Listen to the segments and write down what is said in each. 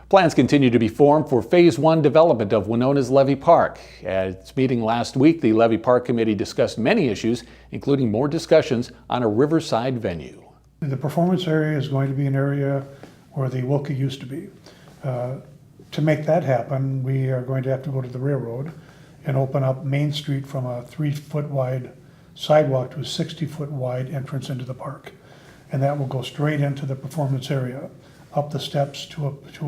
Plans continue to be formed for Phase 1 development of Winona's Levee Park. At its meeting last week, the Levee Park Committee discussed many issues, including more discussions on a riverside venue. The performance area is going to be an area where the Wilkie used to be. To make that happen, we are going to have to go to the railroad and open up Main Street from a 3-foot wide sidewalk to a 60-foot wide entrance into the park. And that will go straight into the performance area, up the steps to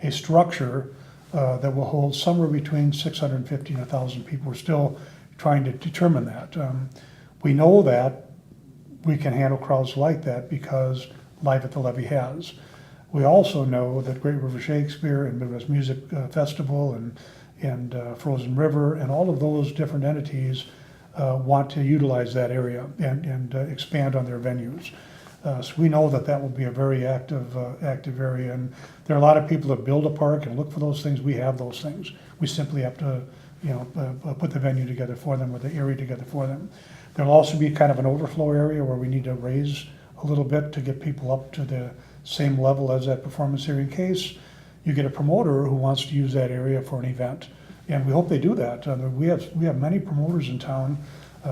a structure that will hold somewhere between 650 and 1,000 people. We're still trying to determine that. We know that we can handle crowds like that because Live at the Levee has. We also know that Great River Shakespeare and Midwest Music Festival and Frozen River and all of those different entities want to utilize that area and expand on their venues. So we know that that will be a very active area, and there are a lot of people that build a park and look for those things. We have those things. We simply have to, put the venue together for them or the area together for them. There'll also be kind of an overflow area where we need to raise a little bit to get people up to the same level as that performance area in case you get a promoter who wants to use that area for an event. And we hope they do that. We have many promoters in town,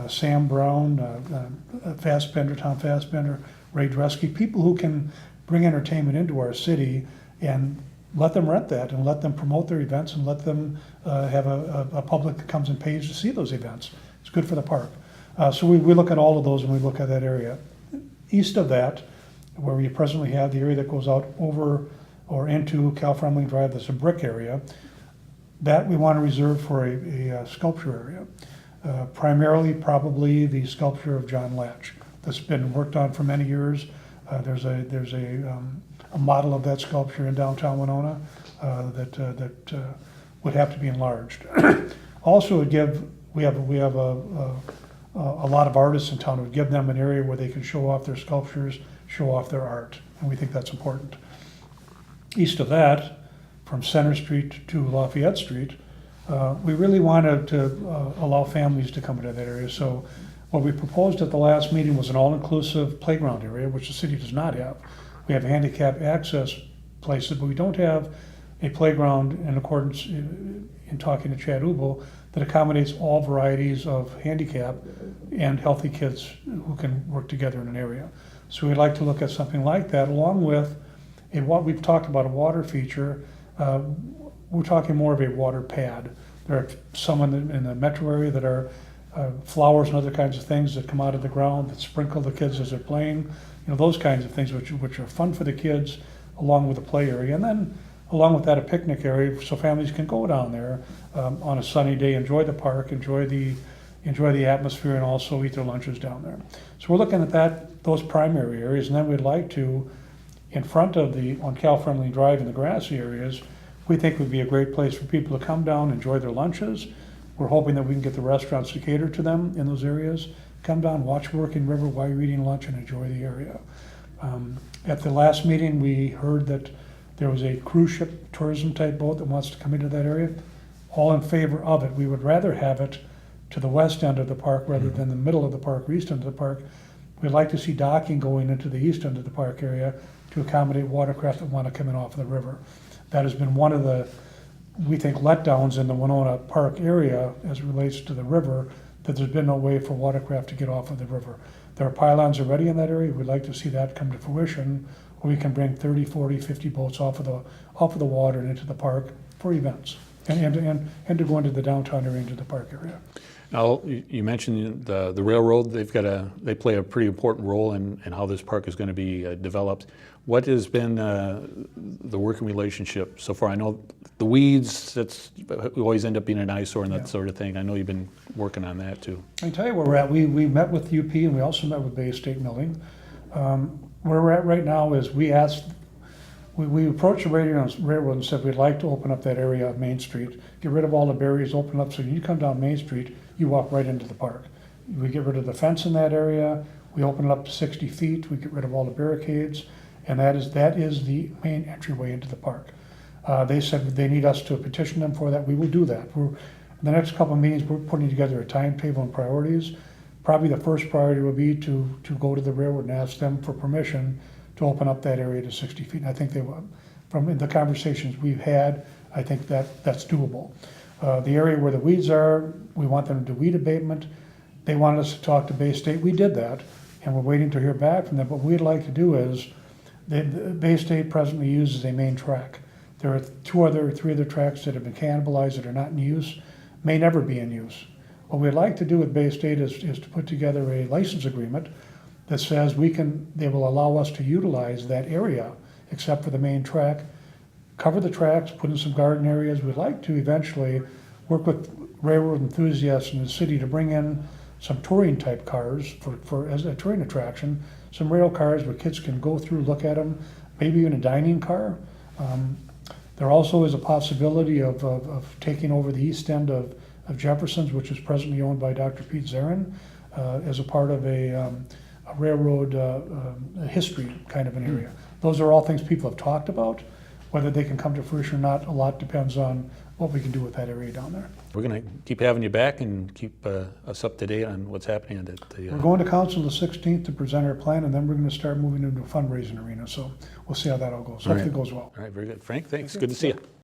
Sam Brown, Tom Fassbender, Ray Dresky, people who can bring entertainment into our city and let them rent that and let them promote their events and let them have a public that comes and pays to see those events. It's good for the park. So we look at all of those when we look at that area. East of that, where we presently have the area that goes out over or into Cal-Fremling Drive, that's a brick area, that we want to reserve for a sculpture area. Primarily, probably the sculpture of John Latch that's been worked on for many years. There's a model of that sculpture in downtown Winona that would have to be enlarged. Also, we have a lot of artists in town. It would give them an area where they can show off their sculptures, show off their art, and we think that's important. East of that, from Center Street to Lafayette Street, we really wanted to allow families to come into that area. So what we proposed at the last meeting was an all-inclusive playground area, which the city does not have. We have handicap access places, but we don't have a playground in accordance, in talking to Chad Ubel, that accommodates all varieties of handicap and healthy kids who can work together in an area. So we'd like to look at something like that, along with what we've talked about, a water feature. We're talking more of a water pad. There are some in the metro area that are flowers and other kinds of things that come out of the ground that sprinkle the kids as they're playing. Those kinds of things which are fun for the kids, along with a play area. And then along with that, a picnic area so families can go down there on a sunny day, enjoy the park, enjoy the atmosphere, and also eat their lunches down there. So we're looking at those primary areas, and then we'd like to, in front of on Cal-Fremling Drive in the grassy areas, we think would be a great place for people to come down, enjoy their lunches. We're hoping that we can get the restaurants to cater to them in those areas. Come down, watch Working River while you're eating lunch, and enjoy the area. At the last meeting, we heard that there was a cruise ship tourism type boat that wants to come into that area. All in favor of it. We would rather have it to the west end of the park rather than the middle of the park or east end of the park. We'd like to see docking going into the east end of the park area to accommodate watercraft that want to come in off of the river. That has been one of the, we think, letdowns in the Winona Park area as it relates to the river, that there's been no way for watercraft to get off of the river. There are pylons already in that area. We'd like to see that come to fruition, where we can bring 30, 40, 50 boats off of the water and into the park for events, and to go into the downtown area, into the park area. Now, you mentioned the railroad. They play a pretty important role in how this park is going to be developed. What has been the working relationship so far? I know the weeds, we always end up being an eyesore and that sort of thing. I know you've been working on that too. I can tell you where we're at. We met with UP and we also met with Bay State Milling. Where we're at right now is we approached the railroad and said we'd like to open up that area of Main Street, get rid of all the barriers, open up so you come down Main Street, you walk right into the park. We get rid of the fence in that area, we open it up to 60 feet, we get rid of all the barricades, and that is the main entryway into the park. They said they need us to petition them for that. We will do that. In the next couple of meetings, we're putting together a timetable and priorities. Probably the first priority will be to go to the railroad and ask them for permission to open up that area to 60 feet. And I think they will. from the conversations we've had, I think that's doable. The area where the weeds are, we want them to do weed abatement. They wanted us to talk to Bay State. We did that, and we're waiting to hear back from them. What we'd like to do is, the Bay State presently uses a main track. There are three other tracks that have been cannibalized that are not in use, may never be in use. What we'd like to do with Bay State is to put together a license agreement that says they will allow us to utilize that area, except for the main track, cover the tracks, put in some garden areas. We'd like to eventually work with railroad enthusiasts in the city to bring in some touring type cars as a touring attraction, some rail cars where kids can go through, look at them, maybe even a dining car. There also is a possibility of taking over the east end of Jefferson's, which is presently owned by Dr. Pete Zarin, as a part of a railroad history kind of an area. Those are all things people have talked about. Whether they can come to fruition or not, a lot depends on what we can do with that area down there. We're going to keep having you back and keep us up to date on what's happening at the. We're going to council the 16th to present our plan, and then we're going to start moving into a fundraising arena. So we'll see how that all goes. Hopefully it goes well. All right, very good. Frank, thanks. Good to see you.